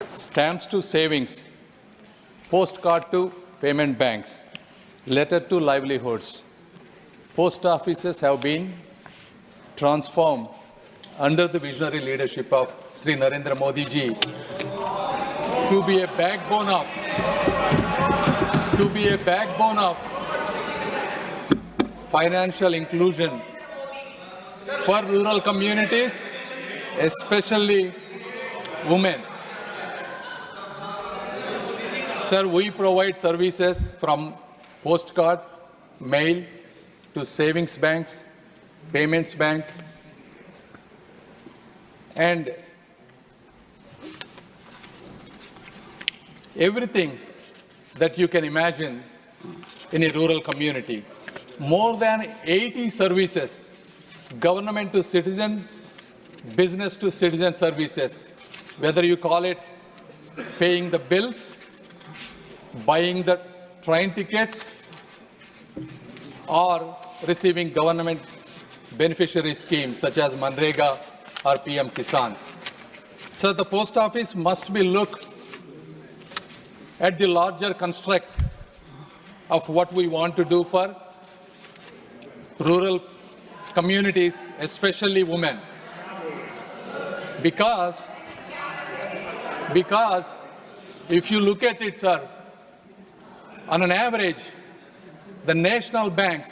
Stamps to savings, postcard to payment banks, letter to livelihoods. Post offices have been transformed under the visionary leadership of Sri Narendra Modi ji to be a backbone of financial inclusion for rural communities, especially women. Sir, we provide services from postcard, mail to savings banks, payments bank, and everything that you can imagine in a rural community. More than 80 services, government to citizen, business to citizen services, whether you call it paying the bills, buying the train tickets, or receiving government beneficiary schemes such as Manrega or PM Kisan. So the post office must be looked at the larger construct of what we want to do for rural communities, especially women. Because if you look at it, sir, on an average, the national banks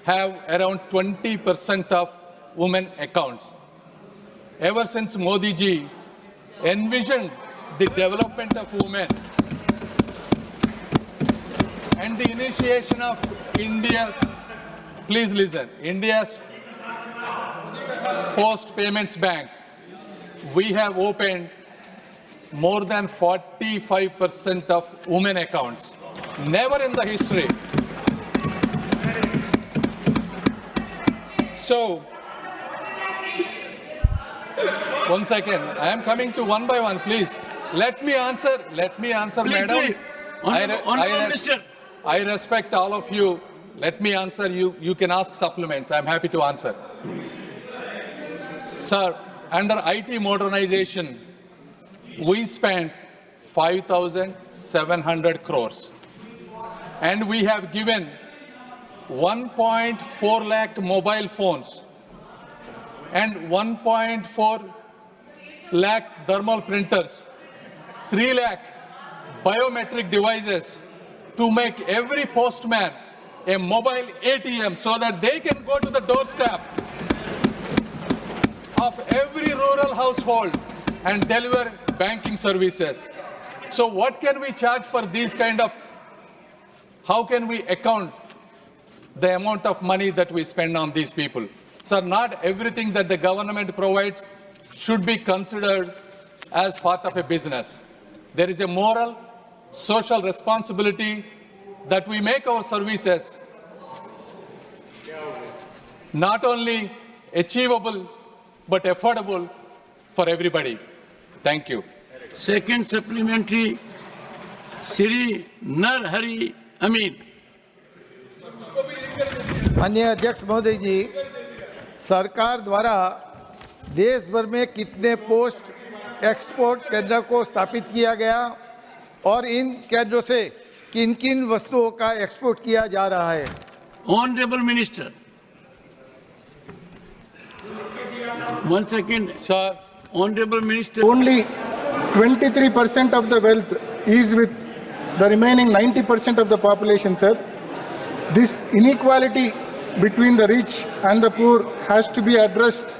have around 20% of women accounts. Ever since Modi ji envisioned the development of women and the initiation of India, please listen, India's Post Payments Bank, we have opened more than 45% of women accounts. Never in the history. So, one second. I am coming to one by one, please. Let me answer, madam. I respect all of you. Let me answer you. You can ask supplements. I am happy to answer. Sir, under IT modernization, we spent 5,700 crores. And we have given 1.4 lakh mobile phones and 1.4 lakh thermal printers, 3 lakh biometric devices to make every postman a mobile ATM so that they can go to the doorstep of every rural household and deliver banking services. So what can we charge for these kind of, how can we account the amount of money that we spend on these people? So not everything that the government provides should be considered as part of a business. There is a moral, social responsibility that we make our services not only achievable but affordable for everybody. Thank you. Second supplementary, Sri Narhari Amin. माननीय अध्यक्ष महोदय जी, सरकार द्वारा देश भर में कितने post export केंद्र को स्थापित किया गया और इन केंद्रों से किन किन वस्तुओं का एक्सपोर्ट किया जा रहा है? Honorable Minister. One second. Sir. Honorable Minister. Only 23% of the wealth is with the remaining 90% of the population, sir. This inequality between the rich and the poor has to be addressed,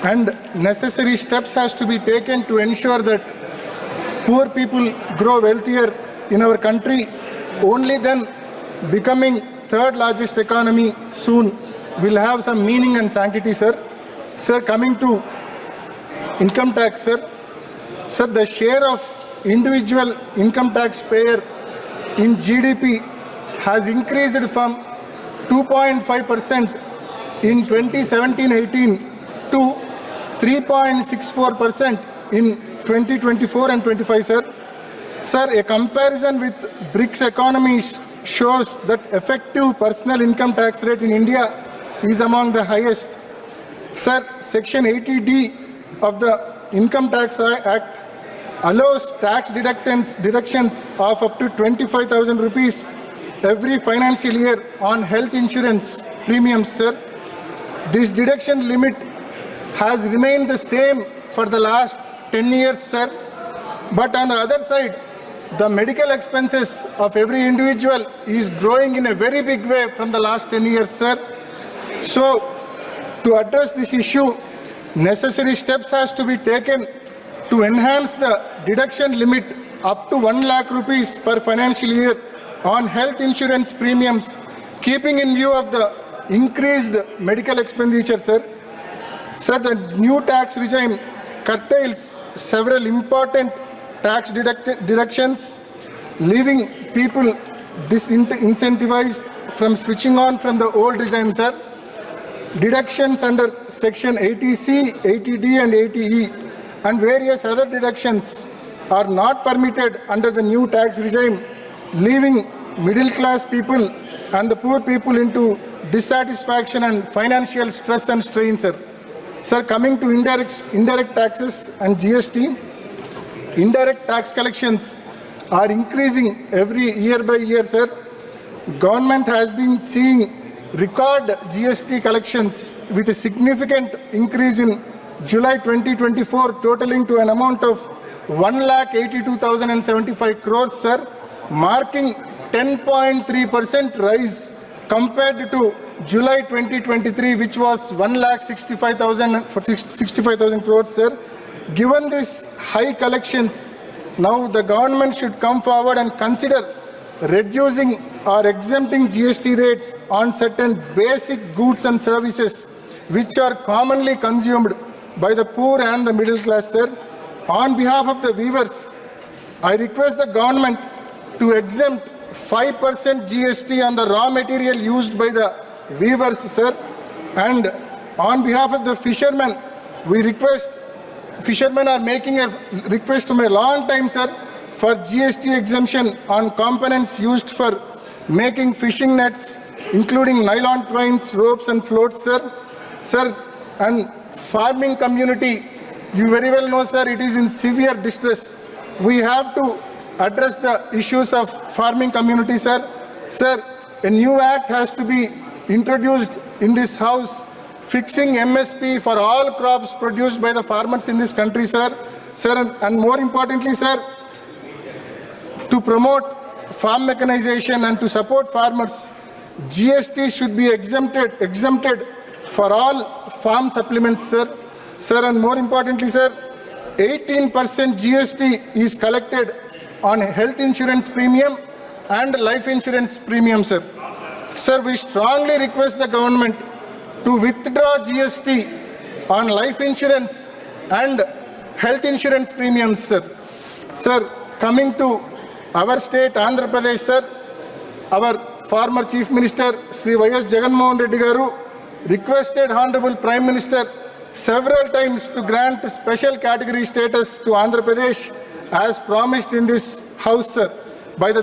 and necessary steps has to be taken to ensure that poor people grow wealthier in our country. Only then becoming third largest economy soon will have some meaning and sanctity, sir. Sir, coming to income tax, sir. Sir, the share of individual income tax payer in GDP has increased from 2.5% in 2017-18 to 3.64% in 2024 and 25, sir. Sir, a comparison with BRICS economies shows that effective personal income tax rate in India is among the highest. Sir, Section 80D of the Income Tax Act allows tax deductions of up to 25,000 rupees every financial year on health insurance premiums, sir. This deduction limit has remained the same for the last 10 years, sir. But on the other side, the medical expenses of every individual is growing in a very big way from the last 10 years, sir. So, to address this issue, necessary steps has to be taken to enhance the deduction limit up to 1 lakh rupees per financial year on health insurance premiums, keeping in view of the increased medical expenditure, sir. Sir, the new tax regime curtails several important tax deductions, leaving people disincentivized from switching on from the old regime, sir. Deductions under Section 80C, 80D and 80E and various other deductions are not permitted under the new tax regime, leaving middle class people and the poor people into dissatisfaction and financial stress and strain, sir. Sir, coming to indirect taxes and GST, indirect tax collections are increasing every year by year, sir. Government has been seeing record GST collections with a significant increase in July 2024, totaling to an amount of 1,82,075 crores, sir, marking 10.3% rise compared to July 2023, which was 1,65,000 crores, sir. Given this high collections, now the government should come forward and consider reducing or exempting GST rates on certain basic goods and services which are commonly consumed by the poor and the middle class, sir. On behalf of the weavers, I request the government to exempt 5% GST on the raw material used by the weavers, sir. And on behalf of the fishermen, fishermen are making a request from a long time, sir, for GST exemption on components used for making fishing nets, including nylon twines, ropes and floats, sir. Sir, and farming community, you very well know, sir, it is in severe distress. We have to address the issues of farming community, sir. Sir, a new act has to be introduced in this house, fixing MSP for all crops produced by the farmers in this country, sir. Sir, and more importantly, sir, to promote farm mechanization and to support farmers, GST should be exempted for all farm supplements, sir. Sir, and more importantly, sir, 18% GST is collected on health insurance premium and life insurance premium, sir. Sir, we strongly request the government to withdraw GST on life insurance and health insurance premiums, sir. Sir, coming to our state, Andhra Pradesh, sir, our former Chief Minister, Sri Y.S. Jagannath Reddy Garu, requested Honorable Prime Minister several times to grant special category status to Andhra Pradesh as promised in this house, sir, by the